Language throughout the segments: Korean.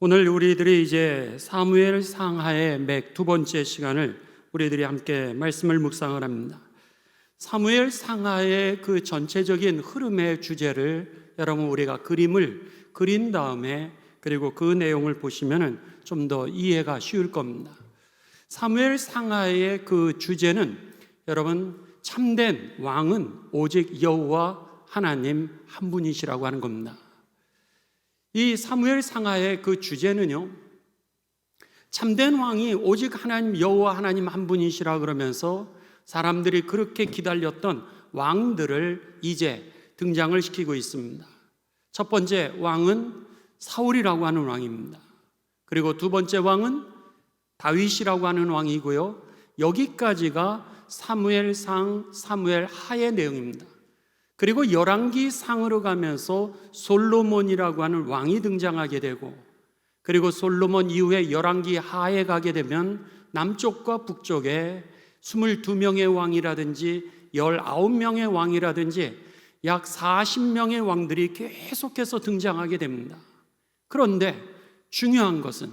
오늘 우리들이 이제 사무엘 상하의 맥 두 번째 시간을 우리들이 함께 말씀을 묵상을 합니다. 사무엘 상하의 그 전체적인 흐름의 주제를 여러분 우리가 그림을 그린 다음에 그리고 그 내용을 보시면은 좀 더 이해가 쉬울 겁니다. 사무엘 상하의 그 주제는 여러분 참된 왕은 오직 여호와 하나님 한 분이시라고 하는 겁니다. 이 사무엘 상하의 그 주제는요, 참된 왕이 오직 하나님 여호와 하나님 한 분이시라 그러면서 사람들이 그렇게 기다렸던 왕들을 이제 등장을 시키고 있습니다. 첫 번째 왕은 사울이라고 하는 왕입니다. 그리고 두 번째 왕은 다윗이라고 하는 왕이고요. 여기까지가 사무엘상, 사무엘하의 내용입니다. 그리고 열왕기 상으로 가면서 솔로몬이라고 하는 왕이 등장하게 되고, 그리고 솔로몬 이후에 열왕기 하에 가게 되면 남쪽과 북쪽에 22명의 왕이라든지 19명의 왕이라든지 약 40명의 왕들이 계속해서 등장하게 됩니다. 그런데 중요한 것은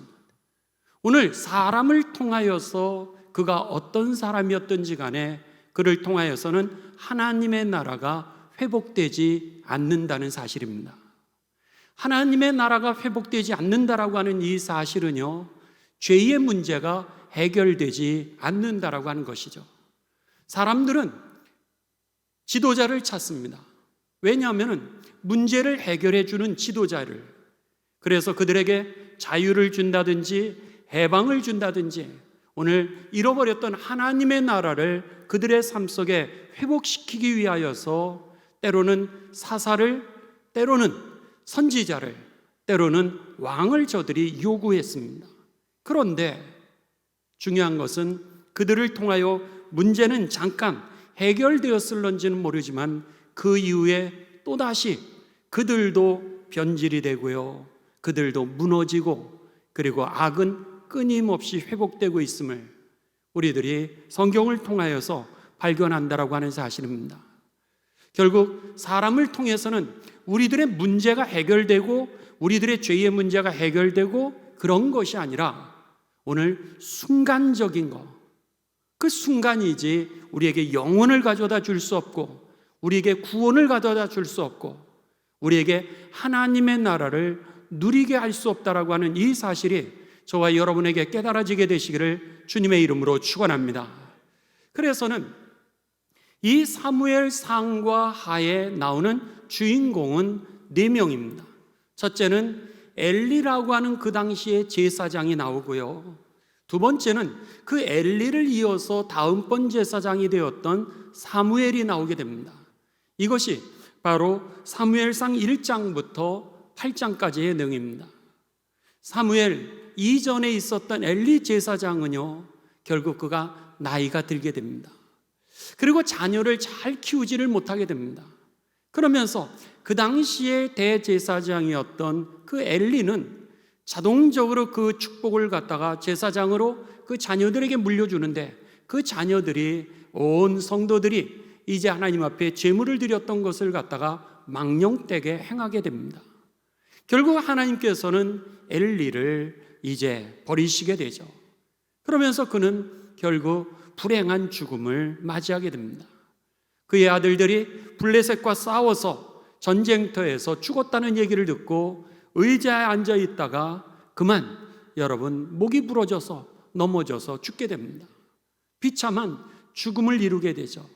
오늘 사람을 통하여서 그가 어떤 사람이었든지 간에 그를 통하여서는 하나님의 나라가 회복되지 않는다는 사실입니다. 하나님의 나라가 회복되지 않는다라고 하는 이 사실은요, 죄의 문제가 해결되지 않는다라고 하는 것이죠. 사람들은 지도자를 찾습니다. 왜냐하면 문제를 해결해 주는 지도자를, 그래서 그들에게 자유를 준다든지 해방을 준다든지 오늘 잃어버렸던 하나님의 나라를 그들의 삶 속에 회복시키기 위하여서 때로는 사사를, 때로는 선지자를, 때로는 왕을 저들이 요구했습니다. 그런데 중요한 것은 그들을 통하여 문제는 잠깐 해결되었을런지는 모르지만 그 이후에 또다시 그들도 변질이 되고요, 그들도 무너지고, 그리고 악은 끊임없이 회복되고 있음을 우리들이 성경을 통하여서 발견한다라고 하는 사실입니다. 결국 사람을 통해서는 우리들의 문제가 해결되고 우리들의 죄의 문제가 해결되고 그런 것이 아니라 오늘 순간적인 것, 그 순간이지 우리에게 영혼을 가져다 줄 수 없고 우리에게 구원을 가져다 줄 수 없고 우리에게 하나님의 나라를 누리게 할 수 없다라고 하는 이 사실이 저와 여러분에게 깨달아지게 되시기를 주님의 이름으로 축원합니다. 그래서는 이 사무엘 상과 하에 나오는 주인공은 4명입니다. 첫째는 엘리라고 하는 그 당시의 제사장이 나오고요. 두 번째는 그 엘리를 이어서 다음번 제사장이 되었던 사무엘이 나오게 됩니다. 이것이 바로 사무엘상 1장부터 8장까지의 내용입니다. 사무엘 이전에 있었던 엘리 제사장은요, 결국 그가 나이가 들게 됩니다. 그리고 자녀를 잘 키우지를 못하게 됩니다. 그러면서 그 당시에 대제사장이었던 그 엘리는 자동적으로 그 축복을 갖다가 제사장으로 그 자녀들에게 물려주는데, 그 자녀들이 온 성도들이 이제 하나님 앞에 제물을 드렸던 것을 갖다가 망령되게 행하게 됩니다. 결국 하나님께서는 엘리를 이제 버리시게 되죠. 그러면서 그는 결국 불행한 죽음을 맞이하게 됩니다. 그의 아들들이 블레셋과 싸워서 전쟁터에서 죽었다는 얘기를 듣고 의자에 앉아 있다가 그만 여러분 목이 부러져서 넘어져서 죽게 됩니다. 비참한 죽음을 이루게 되죠.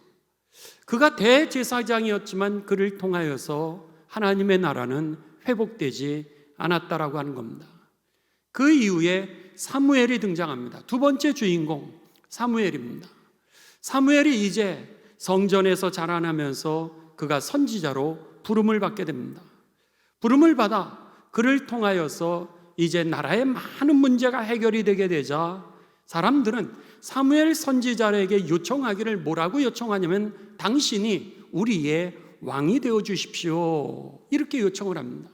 그가 대제사장이었지만 그를 통하여서 하나님의 나라는 회복되지 않았다라고 하는 겁니다. 그 이후에 사무엘이 등장합니다. 두 번째 주인공 사무엘입니다. 사무엘이 이제 성전에서 자라나면서 그가 선지자로 부름을 받게 됩니다. 부름을 받아 그를 통하여서 이제 나라의 많은 문제가 해결이 되게 되자 사람들은 사무엘 선지자에게 요청하기를 뭐라고 요청하냐면 당신이 우리의 왕이 되어 주십시오, 이렇게 요청을 합니다.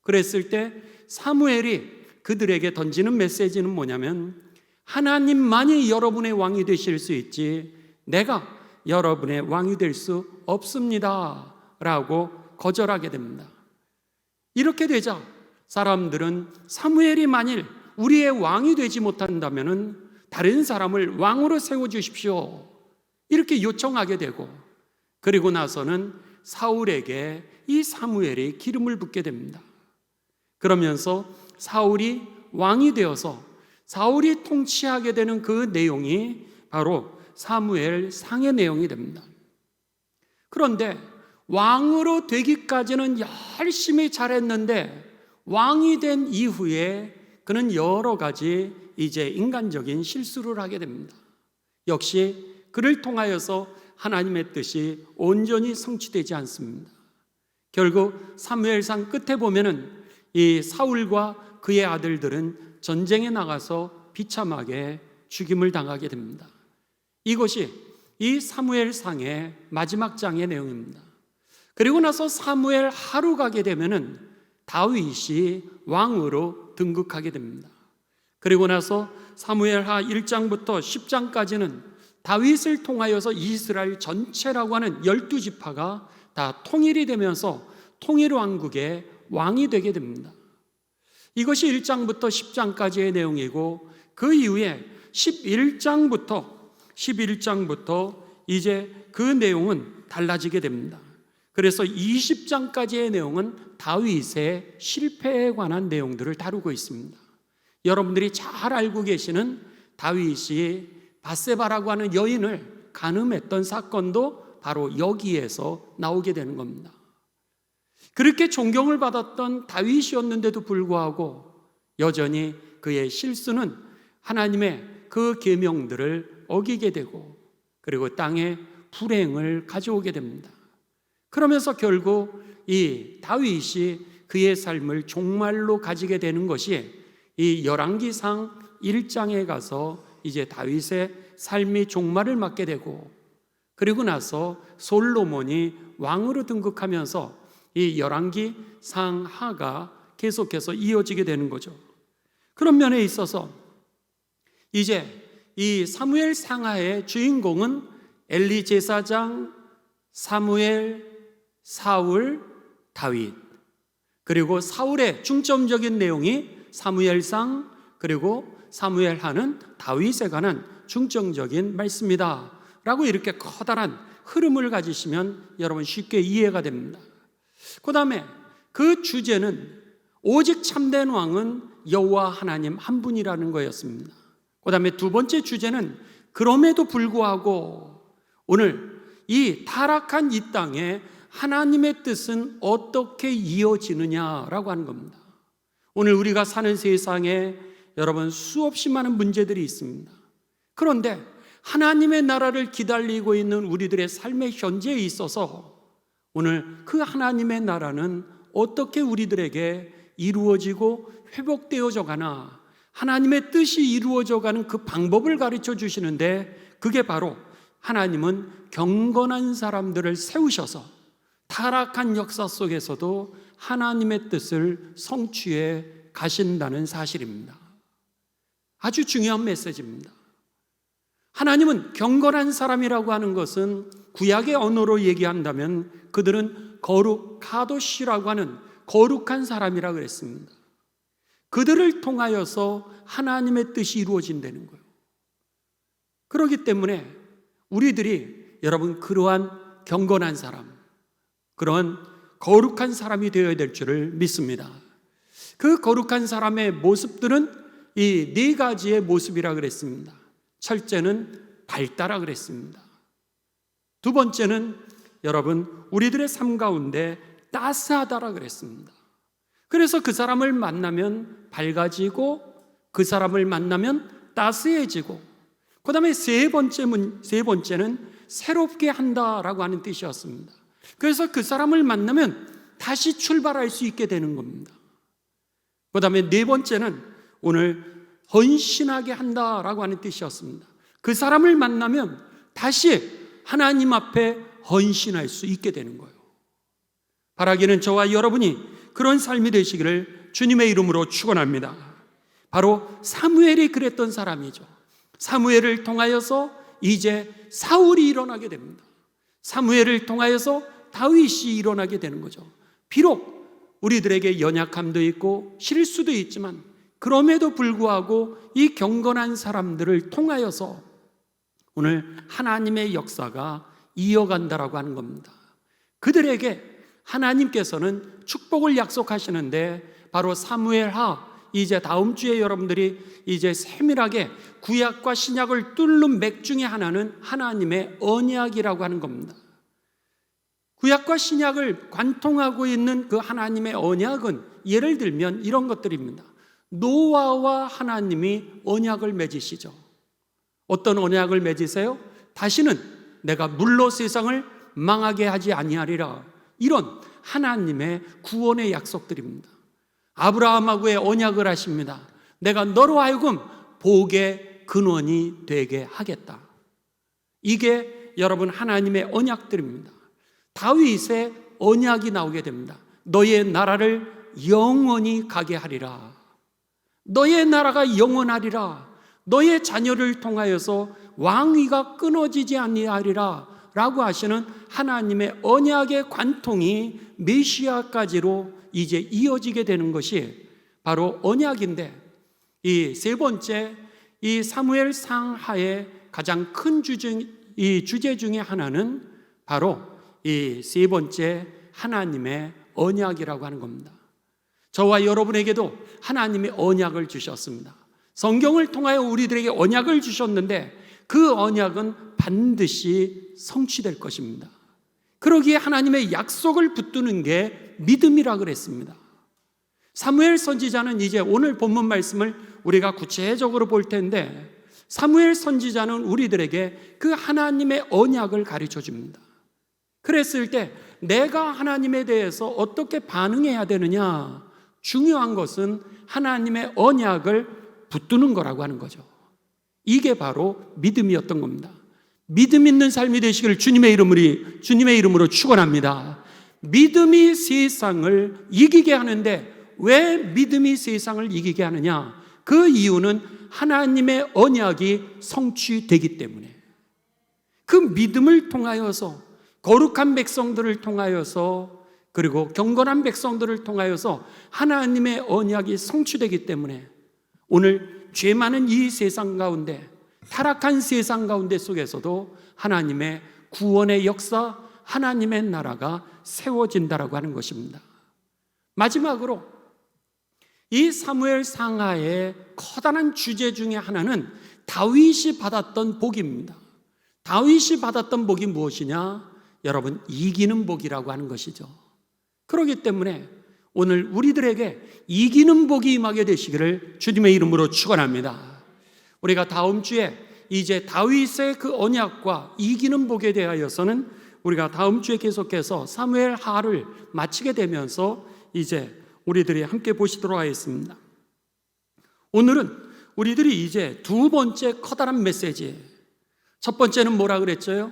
그랬을 때 사무엘이 그들에게 던지는 메시지는 뭐냐면 하나님만이 여러분의 왕이 되실 수 있지 내가 여러분의 왕이 될 수 없습니다 라고 거절하게 됩니다. 이렇게 되자 사람들은 사무엘이 만일 우리의 왕이 되지 못한다면은 다른 사람을 왕으로 세워주십시오, 이렇게 요청하게 되고, 그리고 나서는 사울에게 이 사무엘이 기름을 붓게 됩니다. 그러면서 사울이 왕이 되어서 사울이 통치하게 되는 그 내용이 바로 사무엘 상의 내용이 됩니다. 그런데 왕으로 되기까지는 열심히 잘했는데 왕이 된 이후에 그는 여러 가지 이제 인간적인 실수를 하게 됩니다. 역시 그를 통하여서 하나님의 뜻이 온전히 성취되지 않습니다. 결국 사무엘상 끝에 보면은 이 사울과 그의 아들들은 전쟁에 나가서 비참하게 죽임을 당하게 됩니다. 이것이 이 사무엘상의 마지막 장의 내용입니다. 그리고 나서 사무엘 하루 가게 되면은 다윗이 왕으로 등극하게 됩니다. 그리고 나서 사무엘하 1장부터 10장까지는 다윗을 통하여서 이스라엘 전체라고 하는 12지파가 다 통일이 되면서 통일왕국의 왕이 되게 됩니다. 이것이 1장부터 10장까지의 내용이고, 그 이후에 11장부터 이제 그 내용은 달라지게 됩니다. 그래서 20장까지의 내용은 다윗의 실패에 관한 내용들을 다루고 있습니다. 여러분들이 잘 알고 계시는 다윗이 밧세바라고 하는 여인을 간음했던 사건도 바로 여기에서 나오게 되는 겁니다. 그렇게 존경을 받았던 다윗이었는데도 불구하고 여전히 그의 실수는 하나님의 그 계명들을 어기게 되고, 그리고 땅에 불행을 가져오게 됩니다. 그러면서 결국 이 다윗이 그의 삶을 종말로 가지게 되는 것이 이 열왕기상 1장에 가서 이제 다윗의 삶이 종말을 맞게 되고, 그리고 나서 솔로몬이 왕으로 등극하면서 이 열왕기상 하가 계속해서 이어지게 되는 거죠. 그런 면에 있어서 이제 이 사무엘 상하의 주인공은 엘리 제사장, 사무엘, 사울, 다윗, 그리고 사울의 중점적인 내용이 사무엘상, 그리고 사무엘하는 다윗에 관한 중점적인 말씀이다 라고 이렇게 커다란 흐름을 가지시면 여러분 쉽게 이해가 됩니다. 그 다음에 그 주제는 오직 참된 왕은 여호와 하나님 한 분이라는 거였습니다. 그 다음에 두 번째 주제는 그럼에도 불구하고 오늘 이 타락한 이 땅에 하나님의 뜻은 어떻게 이어지느냐라고 하는 겁니다. 오늘 우리가 사는 세상에 여러분 수없이 많은 문제들이 있습니다. 그런데 하나님의 나라를 기다리고 있는 우리들의 삶의 현재에 있어서 오늘 그 하나님의 나라는 어떻게 우리들에게 이루어지고 회복되어져 가나, 하나님의 뜻이 이루어져 가는 그 방법을 가르쳐 주시는데, 그게 바로 하나님은 경건한 사람들을 세우셔서 타락한 역사 속에서도 하나님의 뜻을 성취해 가신다는 사실입니다. 아주 중요한 메시지입니다. 하나님은 경건한 사람이라고 하는 것은 구약의 언어로 얘기한다면 그들은 거룩하도시라고 하는 거룩한 사람이라 그랬습니다. 그들을 통하여서 하나님의 뜻이 이루어진다는 거예요. 그렇기 때문에 우리들이 여러분 그러한 경건한 사람, 그런 거룩한 사람이 되어야 될 줄을 믿습니다. 그 거룩한 사람의 모습들은 이 네 가지의 모습이라 그랬습니다. 첫째는 밝다라 그랬습니다. 두 번째는 여러분 우리들의 삶 가운데 따스하다라 그랬습니다. 그래서 그 사람을 만나면 밝아지고, 그 사람을 만나면 따스해지고, 그 다음에 세 번째는 새롭게 한다라고 하는 뜻이었습니다. 그래서 그 사람을 만나면 다시 출발할 수 있게 되는 겁니다. 그 다음에 네 번째는 오늘 헌신하게 한다라고 하는 뜻이었습니다. 그 사람을 만나면 다시 하나님 앞에 헌신할 수 있게 되는 거예요. 바라기는 저와 여러분이 그런 삶이 되시기를 주님의 이름으로 축원합니다. 바로 사무엘이 그랬던 사람이죠. 사무엘을 통하여서 이제 사울이 일어나게 됩니다. 사무엘을 통하여서 다윗이 일어나게 되는 거죠. 비록 우리들에게 연약함도 있고 실수도 있지만 그럼에도 불구하고 이 경건한 사람들을 통하여서 오늘 하나님의 역사가 이어간다라고 하는 겁니다. 그들에게 하나님께서는 축복을 약속하시는데 바로 사무엘하, 이제 다음 주에 여러분들이 이제 세밀하게 구약과 신약을 뚫는 맥 중에 하나는 하나님의 언약이라고 하는 겁니다. 구약과 신약을 관통하고 있는 그 하나님의 언약은 예를 들면 이런 것들입니다. 노아와 하나님이 언약을 맺으시죠. 어떤 언약을 맺으세요? 다시는 내가 물로 세상을 망하게 하지 아니하리라. 이런 하나님의 구원의 약속들입니다. 아브라함하고의 언약을 하십니다. 내가 너로 하여금 복의 근원이 되게 하겠다. 이게 여러분 하나님의 언약들입니다. 다윗의 언약이 나오게 됩니다. 너의 나라를 영원히 가게 하리라. 너의 나라가 영원하리라. 너의 자녀를 통하여서 왕위가 끊어지지 아니하리라 라고 하시는 하나님의 언약의 관통이 메시아까지로 이제 이어지게 되는 것이 바로 언약인데, 이 세 번째 이 사무엘 상하의 가장 큰 주제 중에 하나는 바로 이 세 번째 하나님의 언약이라고 하는 겁니다. 저와 여러분에게도 하나님의 언약을 주셨습니다. 성경을 통하여 우리들에게 언약을 주셨는데 그 언약은 반드시 성취될 것입니다. 그러기에 하나님의 약속을 붙드는 게 믿음이라 그랬습니다. 사무엘 선지자는 이제 오늘 본문 말씀을 우리가 구체적으로 볼 텐데, 사무엘 선지자는 우리들에게 그 하나님의 언약을 가르쳐 줍니다. 그랬을 때 내가 하나님에 대해서 어떻게 반응해야 되느냐, 중요한 것은 하나님의 언약을 붙드는 거라고 하는 거죠. 이게 바로 믿음이었던 겁니다. 믿음 있는 삶이 되시기를 주님의 이름으로 축원합니다. 믿음이 세상을 이기게 하는데 왜 믿음이 세상을 이기게 하느냐? 그 이유는 하나님의 언약이 성취되기 때문에, 그 믿음을 통하여서 거룩한 백성들을 통하여서 그리고 경건한 백성들을 통하여서 하나님의 언약이 성취되기 때문에 오늘 죄 많은 이 세상 가운데, 타락한 세상 가운데 속에서도 하나님의 구원의 역사, 하나님의 나라가 세워진다라고 하는 것입니다. 마지막으로 이 사무엘 상하의 커다란 주제 중에 하나는 다윗이 받았던 복입니다. 다윗이 받았던 복이 무엇이냐? 여러분, 이기는 복이라고 하는 것이죠. 그렇기 때문에 오늘 우리들에게 이기는 복이 임하게 되시기를 주님의 이름으로 축원합니다. 우리가 다음 주에 이제 다윗의 그 언약과 이기는 복에 대하여서는 우리가 다음 주에 계속해서 사무엘 하를 마치게 되면서 이제 우리들이 함께 보시도록 하겠습니다. 오늘은 우리들이 이제 두 번째 커다란 메시지, 첫 번째는 뭐라 그랬죠?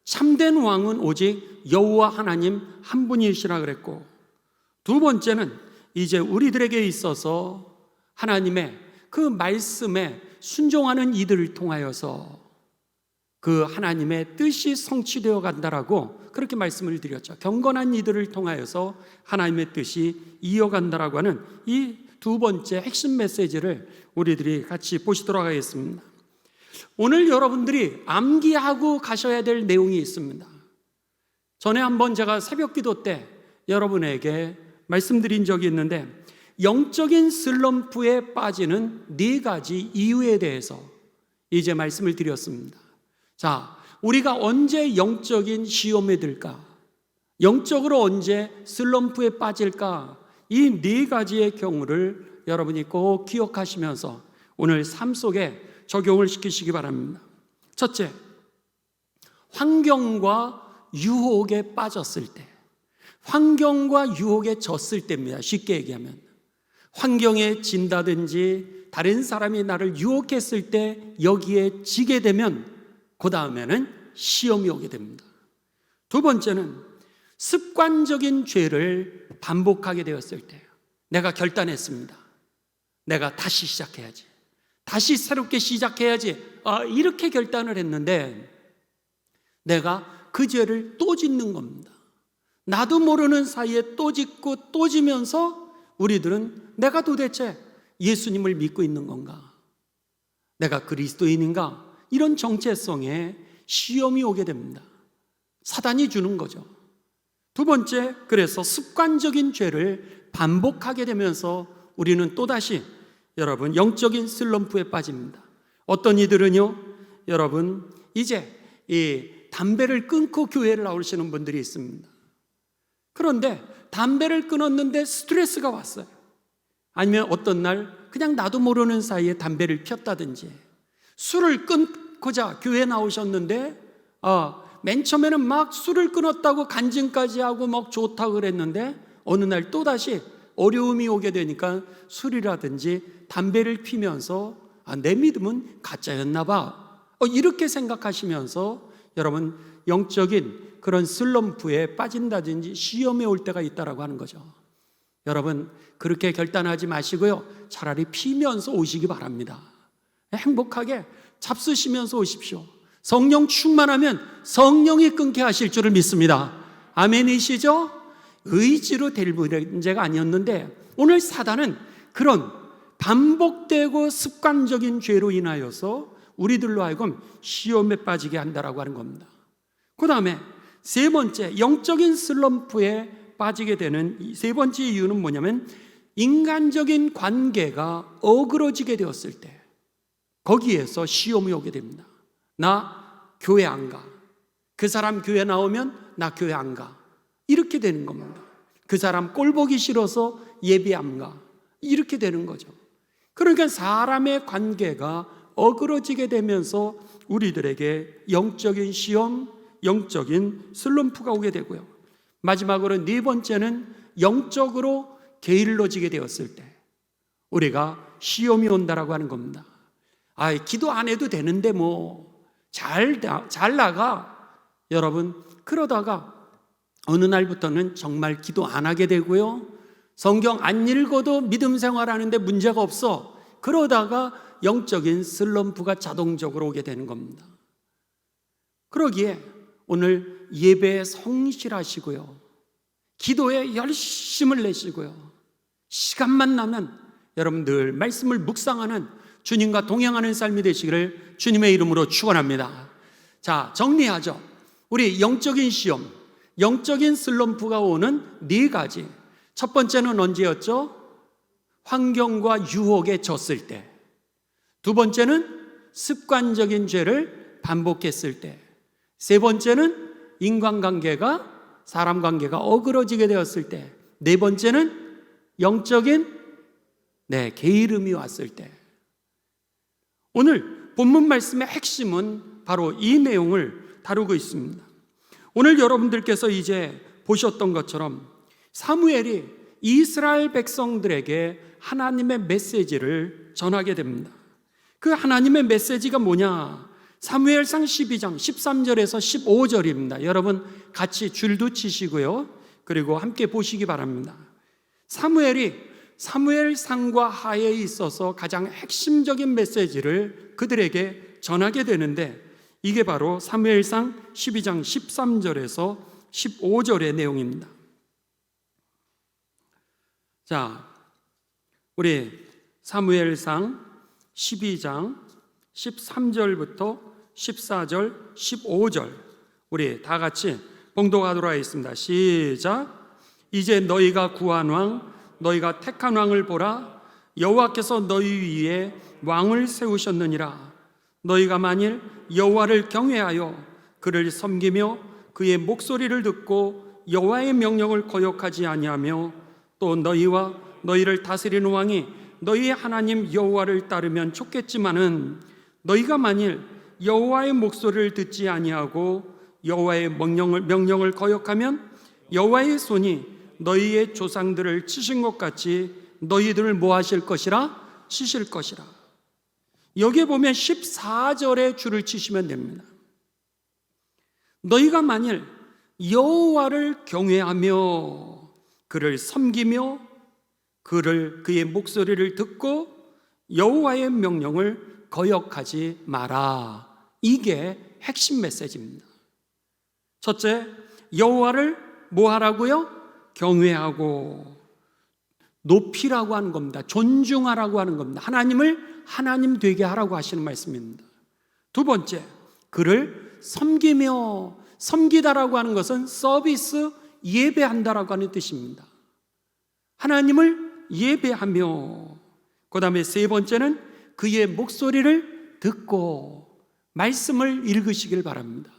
참된 왕은 오직 여호와 하나님 한 분이시라 그랬고, 두 번째는 이제 우리들에게 있어서 하나님의 그 말씀에 순종하는 이들을 통하여서 그 하나님의 뜻이 성취되어 간다라고 그렇게 말씀을 드렸죠. 경건한 이들을 통하여서 하나님의 뜻이 이어간다라고 하는 이 두 번째 핵심 메시지를 우리들이 같이 보시도록 하겠습니다. 오늘 여러분들이 암기하고 가셔야 될 내용이 있습니다. 전에 한번 제가 새벽 기도 때 여러분에게 말씀드린 적이 있는데, 영적인 슬럼프에 빠지는 네 가지 이유에 대해서 이제 말씀을 드렸습니다. 자, 우리가 언제 영적인 시험에 들까? 영적으로 언제 슬럼프에 빠질까? 이 네 가지의 경우를 여러분이 꼭 기억하시면서 오늘 삶 속에 적용을 시키시기 바랍니다. 첫째, 환경과 유혹에 빠졌을 때, 환경과 유혹에 졌을 때입니다. 쉽게 얘기하면 환경에 진다든지 다른 사람이 나를 유혹했을 때 여기에 지게 되면 그 다음에는 시험이 오게 됩니다. 두 번째는 습관적인 죄를 반복하게 되었을 때, 내가 결단했습니다. 내가 다시 시작해야지, 다시 새롭게 시작해야지, 이렇게 결단을 했는데 내가 그 죄를 또 짓는 겁니다. 나도 모르는 사이에 또 짓고 또 지면서 우리들은 내가 도대체 예수님을 믿고 있는 건가? 내가 그리스도인인가? 이런 정체성에 시험이 오게 됩니다. 사단이 주는 거죠. 두 번째, 그래서 습관적인 죄를 반복하게 되면서 우리는 또다시 여러분 영적인 슬럼프에 빠집니다. 어떤 이들은요, 여러분 이제 이 담배를 끊고 교회를 나오시는 분들이 있습니다. 그런데 담배를 끊었는데 스트레스가 왔어요. 아니면 어떤 날 그냥 나도 모르는 사이에 담배를 폈다든지, 술을 끊고자 교회 나오셨는데 맨 처음에는 막 술을 끊었다고 간증까지 하고 막 좋다고 그랬는데 어느 날 또다시 어려움이 오게 되니까 술이라든지 담배를 피면서 내 믿음은 가짜였나 봐, 이렇게 생각하시면서 여러분 영적인 그런 슬럼프에 빠진다든지 시험에 올 때가 있다라고 하는 거죠. 여러분 그렇게 결단하지 마시고요, 차라리 피면서 오시기 바랍니다. 행복하게 잡수시면서 오십시오. 성령 충만하면 성령이 끊게 하실 줄을 믿습니다. 아멘이시죠? 의지로 될 문제가 아니었는데 오늘 사단은 그런 반복되고 습관적인 죄로 인하여서 우리들로 하여금 시험에 빠지게 한다라고 하는 겁니다. 그 다음에 세 번째, 영적인 슬럼프에 빠지게 되는 세 번째 이유는 뭐냐면 인간적인 관계가 어그러지게 되었을 때 거기에서 시험이 오게 됩니다. 나 교회 안 가. 그 사람 교회 나오면 나 교회 안 가. 이렇게 되는 겁니다. 그 사람 꼴 보기 싫어서 예배 안 가. 이렇게 되는 거죠. 그러니까 사람의 관계가 어그러지게 되면서 우리들에게 영적인 시험, 영적인 슬럼프가 오게 되고요. 마지막으로 네 번째는 영적으로 게을러지게 되었을 때 우리가 시험이 온다라고 하는 겁니다. 기도 안 해도 되는데 잘 나가. 여러분 그러다가 어느 날부터는 정말 기도 안 하게 되고요, 성경 안 읽어도 믿음 생활하는데 문제가 없어. 그러다가 영적인 슬럼프가 자동적으로 오게 되는 겁니다. 그러기에 오늘 예배에 성실하시고요, 기도에 열심을 내시고요, 시간만 나면 여러분 늘 말씀을 묵상하는 주님과 동행하는 삶이 되시기를 주님의 이름으로 축원합니다. 자, 정리하죠. 우리 영적인 시험, 영적인 슬럼프가 오는 네 가지. 첫 번째는 언제였죠? 환경과 유혹에 졌을 때. 두 번째는 습관적인 죄를 반복했을 때. 세 번째는 인간관계가, 사람 관계가 어그러지게 되었을 때. 네 번째는 영적인 게으름이 왔을 때. 오늘 본문 말씀의 핵심은 바로 이 내용을 다루고 있습니다. 오늘 여러분들께서 이제 보셨던 것처럼 사무엘이 이스라엘 백성들에게 하나님의 메시지를 전하게 됩니다. 그 하나님의 메시지가 뭐냐? 사무엘상 12장 13절에서 15절입니다. 여러분 같이 줄도 치시고요, 그리고 함께 보시기 바랍니다. 사무엘이 사무엘상과 하에 있어서 가장 핵심적인 메시지를 그들에게 전하게 되는데 이게 바로 사무엘상 12장 13절에서 15절의 내용입니다. 자, 우리 사무엘상 12장 13절부터 14절, 15절 우리 다 같이 봉독하도록 하겠습니다. 시작. 이제 너희가 구한 왕, 너희가 택한 왕을 보라. 여호와께서 너희 위에 왕을 세우셨느니라. 너희가 만일 여호와를 경외하여 그를 섬기며 그의 목소리를 듣고 여호와의 명령을 거역하지 아니하며 또 너희와 너희를 다스리는 왕이 너희의 하나님 여호와를 따르면 좋겠지만은 너희가 만일 여호와의 목소리를 듣지 아니하고 여호와의 명령을 거역하면 여호와의 손이 너희의 조상들을 치신 것 같이 너희들을 뭐 하실 것이라? 치실 것이라. 여기에 보면 14절에 줄을 치시면 됩니다. 너희가 만일 여호와를 경외하며 그를 섬기며 그의 목소리를 듣고 여호와의 명령을 거역하지 마라. 이게 핵심 메시지입니다. 첫째, 여호와를 뭐 하라고요? 경외하고 높이라고 하는 겁니다. 존중하라고 하는 겁니다. 하나님을 하나님 되게 하라고 하시는 말씀입니다. 두 번째, 그를 섬기며, 섬기다라고 하는 것은 서비스, 예배한다라고 하는 뜻입니다. 하나님을 예배하며, 그 다음에 세 번째는 그의 목소리를 듣고 말씀을 읽으시길 바랍니다.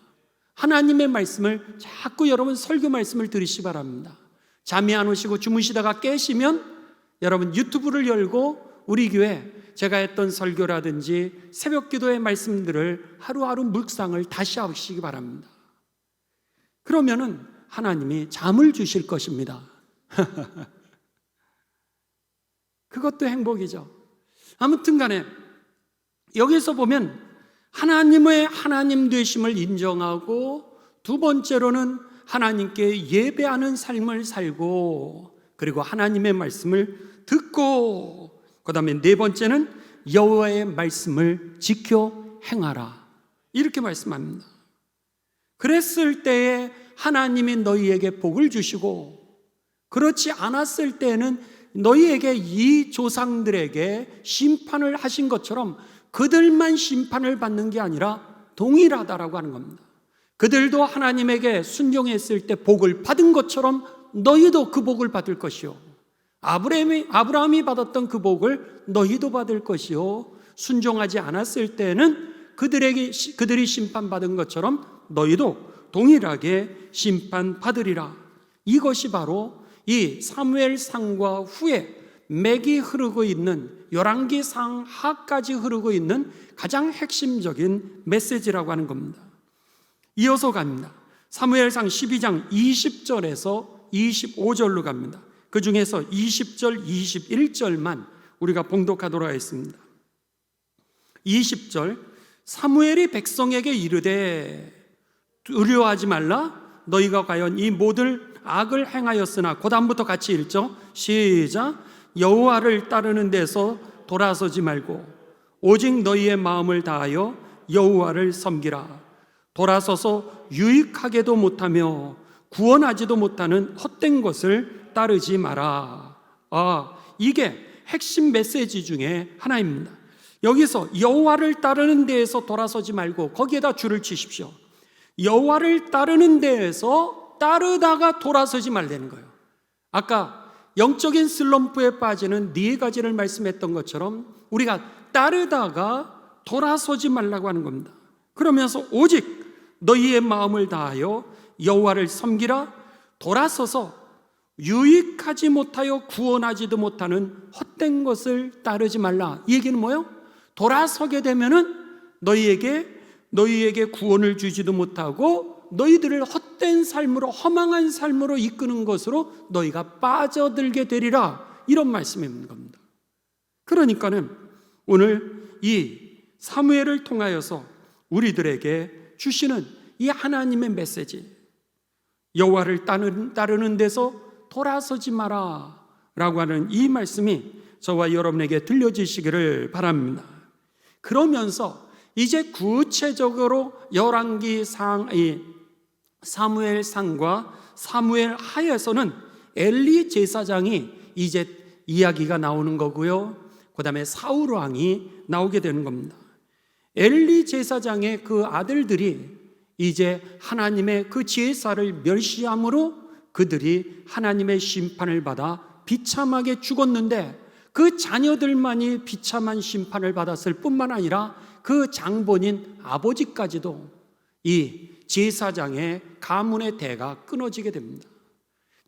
하나님의 말씀을 자꾸 여러분 설교 말씀을 들으시기 바랍니다. 잠이 안 오시고 주무시다가 깨시면 여러분 유튜브를 열고 우리 교회 제가 했던 설교라든지 새벽 기도의 말씀들을 하루하루 묵상을 다시 하시기 바랍니다. 그러면은 하나님이 잠을 주실 것입니다. 그것도 행복이죠. 아무튼 간에 여기서 보면 하나님의 하나님 되심을 인정하고, 두 번째로는 하나님께 예배하는 삶을 살고, 그리고 하나님의 말씀을 듣고, 그 다음에 네 번째는 여호와의 말씀을 지켜 행하라, 이렇게 말씀합니다. 그랬을 때에 하나님이 너희에게 복을 주시고, 그렇지 않았을 때에는 너희에게 이 조상들에게 심판을 하신 것처럼 그들만 심판을 받는 게 아니라 동일하다라고 하는 겁니다. 그들도 하나님에게 순종했을 때 복을 받은 것처럼 너희도 그 복을 받을 것이요, 아브라함이 받았던 그 복을 너희도 받을 것이요, 순종하지 않았을 때는 그들이 심판받은 것처럼 너희도 동일하게 심판받으리라. 이것이 바로 이 사무엘상과 후에 맥이 흐르고 있는, 열왕기상 하까지 흐르고 있는 가장 핵심적인 메시지라고 하는 겁니다. 이어서 갑니다. 사무엘상 12장 20절에서 25절로 갑니다. 그 중에서 20절, 21절만 우리가 봉독하도록 하겠습니다. 20절, 사무엘이 백성에게 이르되 두려워하지 말라. 너희가 과연 이 모든 악을 행하였으나, 그 다음부터 같이 읽죠. 시작. 여호와를 따르는 데서 돌아서지 말고 오직 너희의 마음을 다하여 여호와를 섬기라. 돌아서서 유익하게도 못하며 구원하지도 못하는 헛된 것을 따르지 마라. 이게 핵심 메시지 중에 하나입니다. 여기서 여호와를 따르는 데에서 돌아서지 말고 거기에다 줄을 치십시오. 여호와를 따르는 데에서 따르다가 돌아서지 말라는 거예요. 아까 영적인 슬럼프에 빠지는 네 가지를 말씀했던 것처럼 우리가 따르다가 돌아서지 말라고 하는 겁니다. 그러면서 오직 너희의 마음을 다하여 여호와를 섬기라. 돌아서서 유익하지 못하여 구원하지도 못하는 헛된 것을 따르지 말라. 이 얘기는 뭐예요? 돌아서게 되면은 너희에게 구원을 주지도 못하고 너희들을 헛된 삶으로, 허망한 삶으로 이끄는 것으로 너희가 빠져들게 되리라. 이런 말씀이 있는 겁니다. 그러니까는 오늘 이 사무엘을 통하여서 우리들에게 주시는 이 하나님의 메시지, 여호와를 따르는 데서 돌아서지 마라 라고 하는 이 말씀이 저와 여러분에게 들려지시기를 바랍니다. 그러면서 이제 구체적으로 열왕기상, 사무엘상과 사무엘하에서는 엘리 제사장이 이제 이야기가 나오는 거고요, 그 다음에 사울 왕이 나오게 되는 겁니다. 엘리 제사장의 그 아들들이 이제 하나님의 그 제사를 멸시함으로 그들이 하나님의 심판을 받아 비참하게 죽었는데, 그 자녀들만이 비참한 심판을 받았을 뿐만 아니라 그 장본인 아버지까지도 이 제사장의 가문의 대가 끊어지게 됩니다.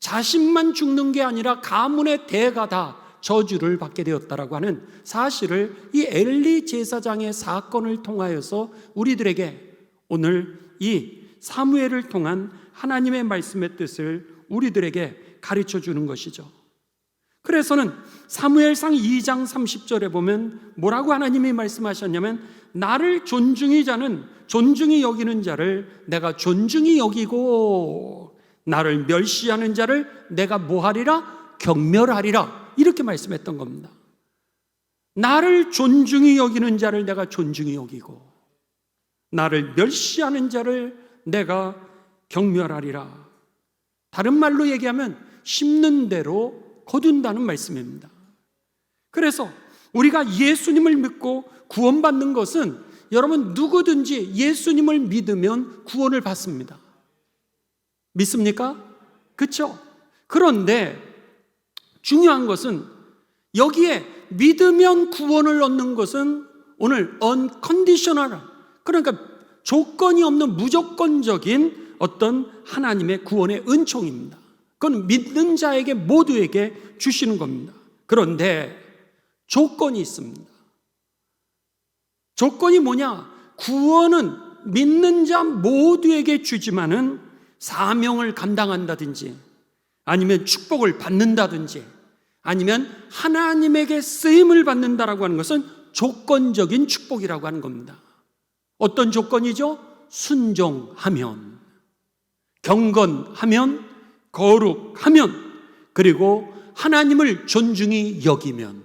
자신만 죽는 게 아니라 가문의 대가 다 저주를 받게 되었다라고 하는 사실을 이 엘리 제사장의 사건을 통하여서 우리들에게 오늘 이 사무엘을 통한 하나님의 말씀의 뜻을 우리들에게 가르쳐 주는 것이죠. 그래서는 사무엘상 2장 30절에 보면 뭐라고 하나님이 말씀하셨냐면, 나를 존중히 여기는 자를 내가 존중히 여기고 나를 멸시하는 자를 내가 뭐하리라? 경멸하리라. 이렇게 말씀했던 겁니다. 나를 존중히 여기는 자를 내가 존중히 여기고 나를 멸시하는 자를 내가 경멸하리라. 다른 말로 얘기하면 심는 대로 거둔다는 말씀입니다. 그래서 우리가 예수님을 믿고 구원받는 것은 여러분 누구든지 예수님을 믿으면 구원을 받습니다. 믿습니까? 그렇죠? 그런데 중요한 것은 여기에 믿으면 구원을 얻는 것은 오늘 unconditional, 그러니까 조건이 없는 무조건적인 어떤 하나님의 구원의 은총입니다. 그건 믿는 자에게 모두에게 주시는 겁니다. 그런데 조건이 있습니다. 조건이 뭐냐? 구원은 믿는 자 모두에게 주지만은 사명을 감당한다든지 아니면 축복을 받는다든지 아니면 하나님에게 쓰임을 받는다라고 하는 것은 조건적인 축복이라고 하는 겁니다. 어떤 조건이죠? 순종하면, 경건하면, 거룩하면, 그리고 하나님을 존중히 여기면.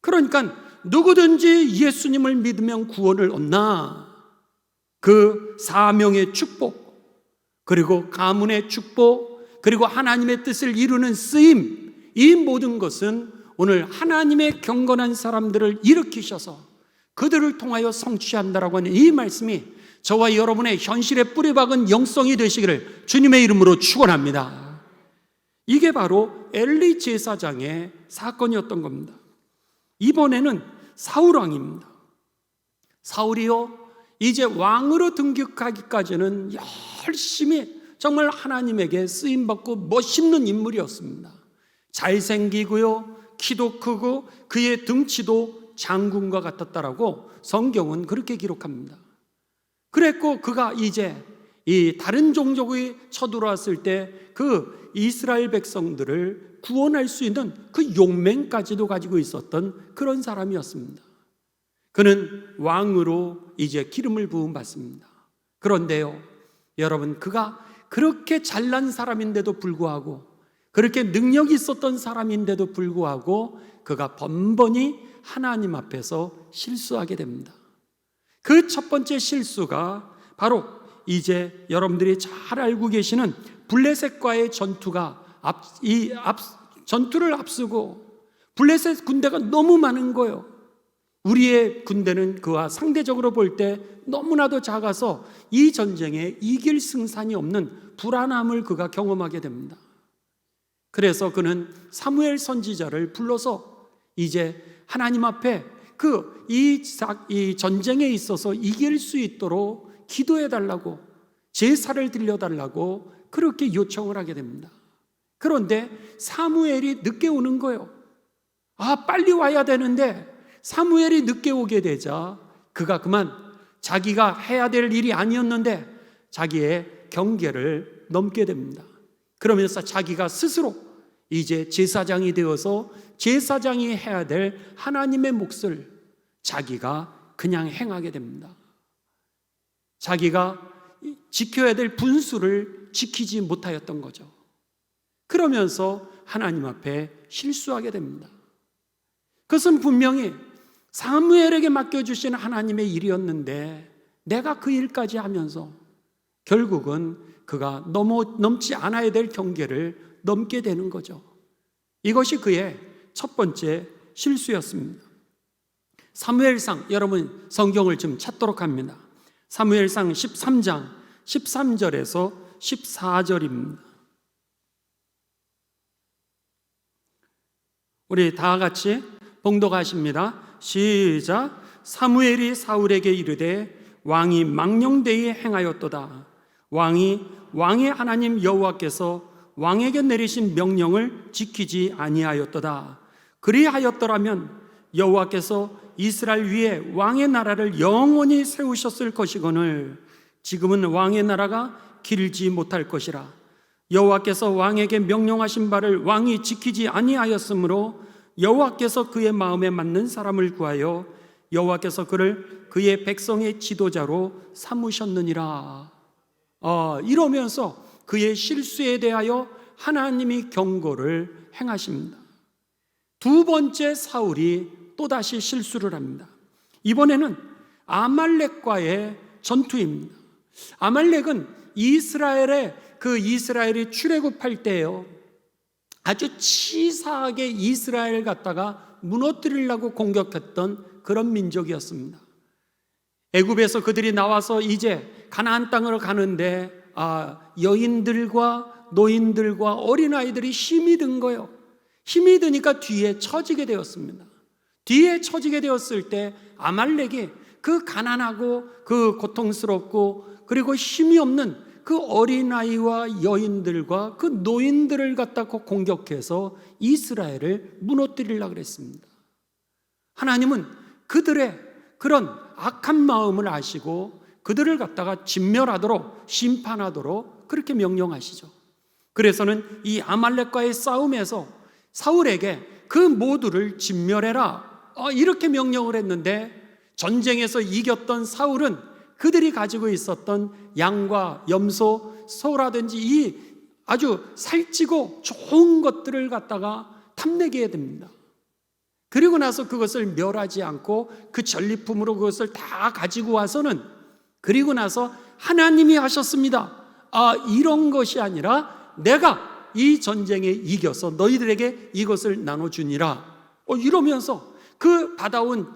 그러니까 누구든지 예수님을 믿으면 구원을 얻나 그 사명의 축복, 그리고 가문의 축복, 그리고 하나님의 뜻을 이루는 쓰임, 이 모든 것은 오늘 하나님의 경건한 사람들을 일으키셔서 그들을 통하여 성취한다라고 하는 이 말씀이 저와 여러분의 현실에 뿌리박은 영성이 되시기를 주님의 이름으로 축원합니다. 이게 바로 엘리 제사장의 사건이었던 겁니다. 이번에는 사울 왕입니다. 사울이요, 이제 왕으로 등극하기까지는 열심히 정말 하나님에게 쓰임받고 멋있는 인물이었습니다. 잘생기고요, 키도 크고 그의 등치도 장군과 같았다라고 성경은 그렇게 기록합니다. 그랬고 그가 이제 이 다른 종족이 쳐들어왔을 때 그 이스라엘 백성들을 구원할 수 있는 그 용맹까지도 가지고 있었던 그런 사람이었습니다. 그는 왕으로 이제 기름을 부음 받습니다. 그런데요, 여러분, 그가 그렇게 잘난 사람인데도 불구하고, 그렇게 능력이 있었던 사람인데도 불구하고 그가 번번이 하나님 앞에서 실수하게 됩니다. 그 첫 번째 실수가 바로 이제 여러분들이 잘 알고 계시는 블레셋과의 전투가 전투를 앞두고 블레셋 군대가 너무 많은 거예요. 우리의 군대는 그와 상대적으로 볼 때 너무나도 작아서 이 전쟁에 이길 승산이 없는 불안함을 그가 경험하게 됩니다. 그래서 그는 사무엘 선지자를 불러서 이제 하나님 앞에 이 전쟁에 있어서 이길 수 있도록 기도해 달라고, 제사를 드려 달라고 그렇게 요청을 하게 됩니다. 그런데 사무엘이 늦게 오는 거예요. 빨리 와야 되는데 사무엘이 늦게 오게 되자 그가 그만 자기가 해야 될 일이 아니었는데 자기의 경계를 넘게 됩니다. 그러면서 자기가 스스로 이제 제사장이 되어서 제사장이 해야 될 하나님의 몫을 자기가 그냥 행하게 됩니다. 자기가 지켜야 될 분수를 지키지 못하였던 거죠. 그러면서 하나님 앞에 실수하게 됩니다. 그것은 분명히 사무엘에게 맡겨주신 하나님의 일이었는데 내가 그 일까지 하면서 결국은 그가 넘지 않아야 될 경계를 넘게 되는 거죠. 이것이 그의 첫 번째 실수였습니다. 사무엘상, 여러분 성경을 좀 찾도록 합니다. 사무엘상 13장 13절에서 14절입니다. 우리 다 같이 봉독하십니다. 시작. 사무엘이 사울에게 이르되 왕이 망령되이 행하였도다. 왕의 하나님 여호와께서 왕에게 내리신 명령을 지키지 아니하였도다. 그리하였더라면 여호와께서 이스라엘 위에 왕의 나라를 영원히 세우셨을 것이거늘 지금은 왕의 나라가 길지 못할 것이라. 여호와께서 왕에게 명령하신 바를 왕이 지키지 아니하였으므로 여호와께서 그의 마음에 맞는 사람을 구하여 여호와께서 그를 그의 백성의 지도자로 삼으셨느니라. 이러면서 그의 실수에 대하여 하나님이 경고를 행하십니다. 두 번째 사울이 또다시 실수를 합니다. 이번에는 아말렉과의 전투입니다. 아말렉은 이스라엘의 그 이스라엘이 출애굽할 때요, 아주 치사하게 이스라엘 갖다가 무너뜨리려고 공격했던 그런 민족이었습니다. 애굽에서 그들이 나와서 이제 가나안 땅으로 가는데 여인들과 노인들과 어린아이들이 힘이 든 거예요. 힘이 드니까 뒤에 처지게 되었습니다. 뒤에 처지게 되었을 때 아말렉이 그 가난하고 그 고통스럽고 그리고 힘이 없는 그 어린아이와 여인들과 그 노인들을 갖다가 공격해서 이스라엘을 무너뜨리려고 그랬습니다. 하나님은 그들의 그런 악한 마음을 아시고 그들을 갖다가 진멸하도록 심판하도록 그렇게 명령하시죠. 그래서는 이 아말렉과의 싸움에서 사울에게 그 모두를 진멸해라 이렇게 명령을 했는데, 전쟁에서 이겼던 사울은 그들이 가지고 있었던 양과 염소, 소라든지 이 아주 살찌고 좋은 것들을 갖다가 탐내게 됩니다. 그리고 나서 그것을 멸하지 않고 그 전리품으로 그것을 다 가지고 와서는, 그리고 나서 하나님이 하셨습니다. 이런 것이 아니라 내가 이 전쟁에 이겨서 너희들에게 이것을 나눠주니라. 이러면서 그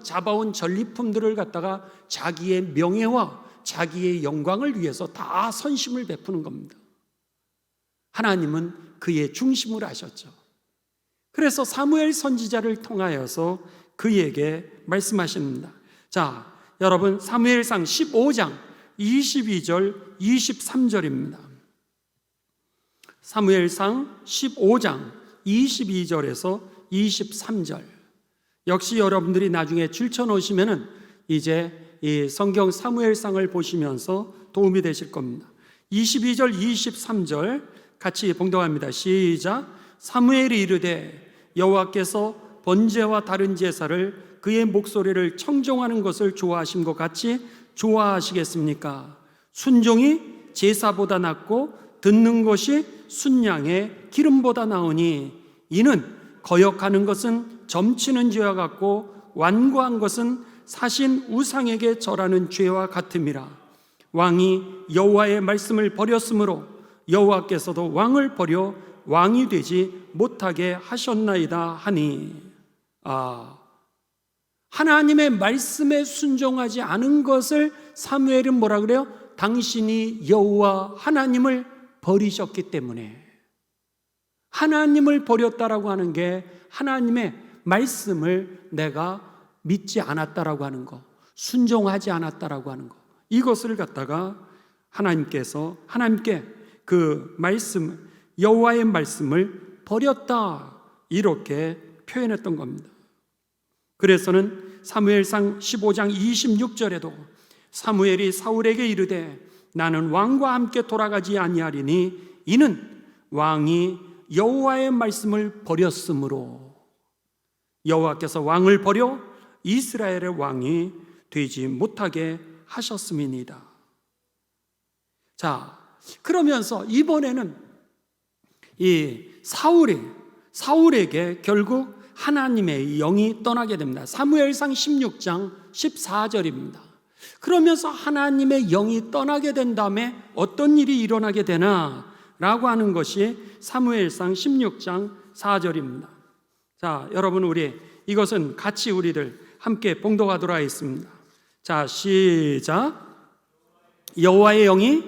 잡아온 전리품들을 갖다가 자기의 명예와 자기의 영광을 위해서 다 선심을 베푸는 겁니다. 하나님은 그의 중심을 아셨죠. 그래서 사무엘 선지자를 통하여서 그에게 말씀하십니다. 자, 여러분, 사무엘상 15장 22절 23절입니다. 사무엘상 15장 22절에서 23절. 역시 여러분들이 나중에 줄쳐놓으시면은 이제 이 성경 사무엘상을 보시면서 도움이 되실 겁니다. 22절 23절 같이 봉독합니다. 시작. 사무엘이 이르되 여호와께서 번제와 다른 제사를 그의 목소리를 청종하는 것을 좋아하신 것 같이 좋아하시겠습니까? 순종이 제사보다 낫고 듣는 것이 순양의 기름보다 나으니 이는 거역하는 것은 점치는 죄와 같고 완고한 것은 사신 우상에게 절하는 죄와 같음이라. 왕이 여호와의 말씀을 버렸으므로 여호와께서도 왕을 버려 왕이 되지 못하게 하셨나이다 하니. 하나님의 말씀에 순종하지 않은 것을 사무엘은 뭐라 그래요? 당신이 여호와 하나님을 버리셨기 때문에. 하나님을 버렸다라고 하는 게 하나님의 말씀을 내가 믿지 않았다라고 하는 거, 순종하지 않았다라고 하는 거, 이것을 갖다가 하나님께 그 말씀, 여호와의 말씀을 버렸다 이렇게 표현했던 겁니다. 그래서는 사무엘상 15장 26절에도 사무엘이 사울에게 이르되 나는 왕과 함께 돌아가지 아니하리니 이는 왕이 여호와의 말씀을 버렸으므로 여호와께서 왕을 버려 이스라엘의 왕이 되지 못하게 하셨음이니이다. 자, 그러면서 이번에는 이 사울에게 결국 하나님의 영이 떠나게 됩니다. 사무엘상 16장 14절입니다. 그러면서 하나님의 영이 떠나게 된 다음에 어떤 일이 일어나게 되나 라고 하는 것이 사무엘상 16장 4절입니다. 자, 여러분, 이것은 같이 우리들 함께 봉독하도록 하겠습니다. 자, 시작. 여호와의 영이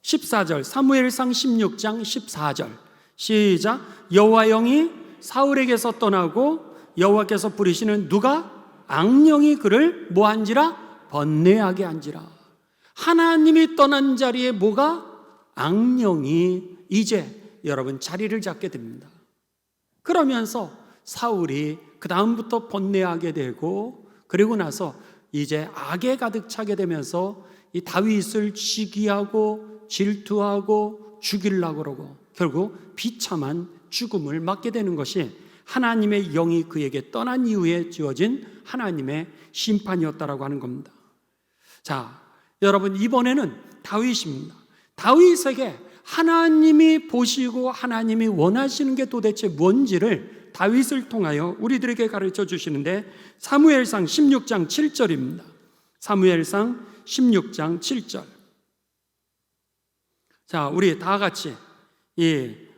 14절, 사무엘상 16장 14절. 시작. 여호와 영이 사울에게서 떠나고 여호와께서 부르시는 누가? 악령이 그를 뭐한지라? 번뇌하게 한지라. 하나님이 떠난 자리에 뭐가? 악령이 이제 여러분 자리를 잡게 됩니다. 그러면서 사울이 그 다음부터 번뇌하게 되고, 그리고 나서 이제 악에 가득 차게 되면서 이 다윗을 시기하고 질투하고 죽이려고 그러고 결국 비참한 죽음을 맞게 되는 것이 하나님의 영이 그에게 떠난 이후에 지어진 하나님의 심판이었다라고 하는 겁니다. 자, 여러분, 이번에는 다윗입니다. 다윗에게 하나님이 보시고 하나님이 원하시는 게 도대체 뭔지를 다윗을 통하여 우리들에게 가르쳐 주시는데, 사무엘상 16장 7절입니다. 사무엘상 16장 7절. 자, 우리 다 같이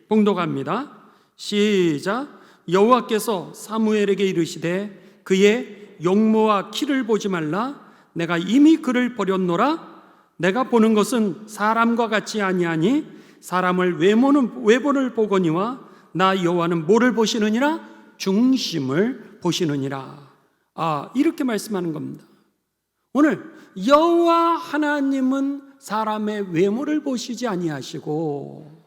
봉독합니다. 시작. 여호와께서 사무엘에게 이르시되 그의 용모와 키를 보지 말라. 내가 이미 그를 버렸노라. 내가 보는 것은 사람과 같지 아니하니 사람을 외모를 보거니와 나 여호와는 뭐를 보시느니라? 중심을 보시느니라. 이렇게 말씀하는 겁니다. 오늘 여호와 하나님은 사람의 외모를 보시지 아니하시고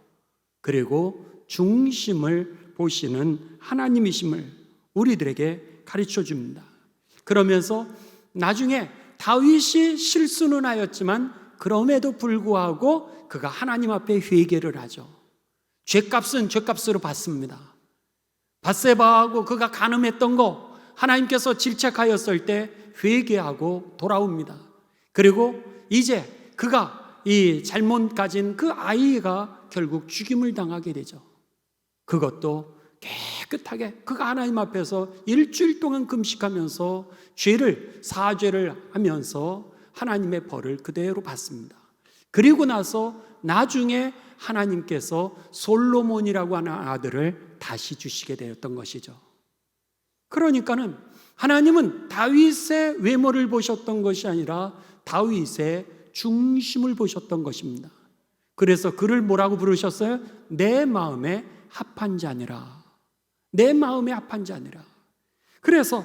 그리고 중심을 보시는 하나님이심을 우리들에게 가르쳐 줍니다. 그러면서 나중에 다윗이 실수는 하였지만 그럼에도 불구하고 그가 하나님 앞에 회개를 하죠. 죄값은 죄값으로 받습니다. 밧세바하고 그가 간음했던 거 하나님께서 질책하였을 때 회개하고 돌아옵니다. 그리고 이제 그가 이 잘못 가진 그 아이가 결국 죽임을 당하게 되죠. 그것도 깨끗하게 그가 하나님 앞에서 일주일 동안 금식하면서 죄를 사죄를 하면서 하나님의 벌을 그대로 받습니다. 그리고 나서 나중에 하나님께서 솔로몬이라고 하는 아들을 다시 주시게 되었던 것이죠. 그러니까는 하나님은 다윗의 외모를 보셨던 것이 아니라 다윗의 중심을 보셨던 것입니다. 그래서 그를 뭐라고 부르셨어요? 내 마음에 합한 자니라. 내 마음에 합한 자니라. 그래서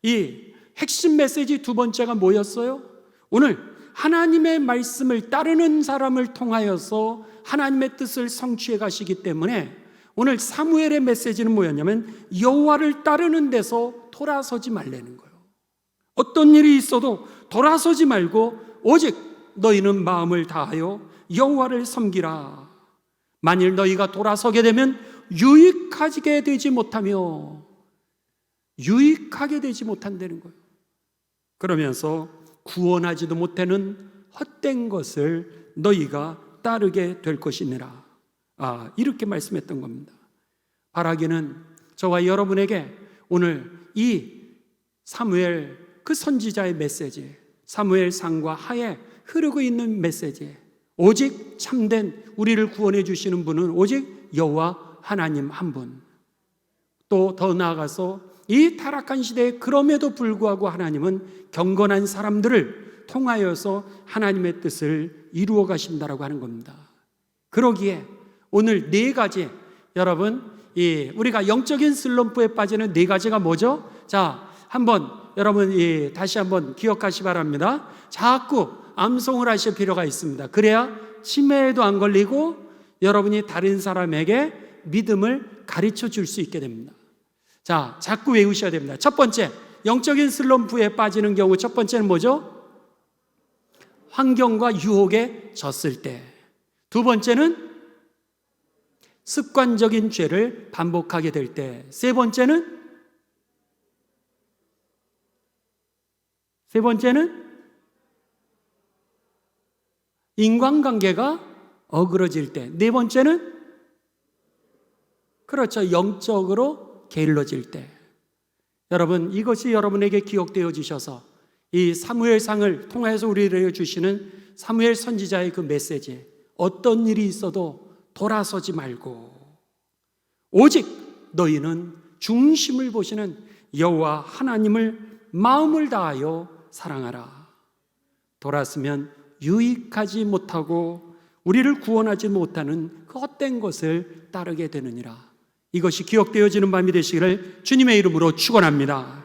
이 핵심 메시지 두 번째가 뭐였어요? 오늘 하나님의 말씀을 따르는 사람을 통하여서 하나님의 뜻을 성취해 가시기 때문에 오늘 사무엘의 메시지는 뭐였냐면 여호와를 따르는 데서 돌아서지 말라는 거예요. 어떤 일이 있어도 돌아서지 말고 오직 너희는 마음을 다하여 여호와를 섬기라. 만일 너희가 돌아서게 되면 유익하게 되지 못한다는 거예요. 그러면서 구원하지도 못하는 헛된 것을 너희가 따르게 될 것이니라. 이렇게 말씀했던 겁니다. 바라기는 저와 여러분에게 오늘 이 사무엘 그 선지자의 메시지, 사무엘상과 하에 흐르고 있는 메시지, 오직 참된 우리를 구원해 주시는 분은 오직 여호와 하나님 한 분. 또 더 나아가서 이 타락한 시대에 그럼에도 불구하고 하나님은 경건한 사람들을 통하여서 하나님의 뜻을 이루어 가신다라고 하는 겁니다. 그러기에 오늘 네 가지, 여러분 우리가 영적인 슬럼프에 빠지는 네 가지가 뭐죠? 자, 한번 여러분 다시 한번 기억하시 바랍니다. 자꾸 암송을 하실 필요가 있습니다. 그래야 치매에도 안 걸리고 여러분이 다른 사람에게 믿음을 가르쳐 줄 수 있게 됩니다. 자, 자꾸 외우셔야 됩니다. 첫 번째, 영적인 슬럼프에 빠지는 경우 첫 번째는 뭐죠? 환경과 유혹에 졌을 때. 두 번째는 습관적인 죄를 반복하게 될 때. 세 번째는 인간관계가 어그러질 때. 네 번째는 그렇죠, 영적으로 게을러질 때. 여러분, 이것이 여러분에게 기억되어 주셔서 이 사무엘상을 통해서 우리에게 주시는 사무엘 선지자의 그 메시지, 어떤 일이 있어도 돌아서지 말고 오직 너희는 중심을 보시는 여호와 하나님을 마음을 다하여 사랑하라. 돌았으면 유익하지 못하고 우리를 구원하지 못하는 그 헛된 것을 따르게 되느니라. 이것이 기억되어지는 밤이 되시기를 주님의 이름으로 축원합니다.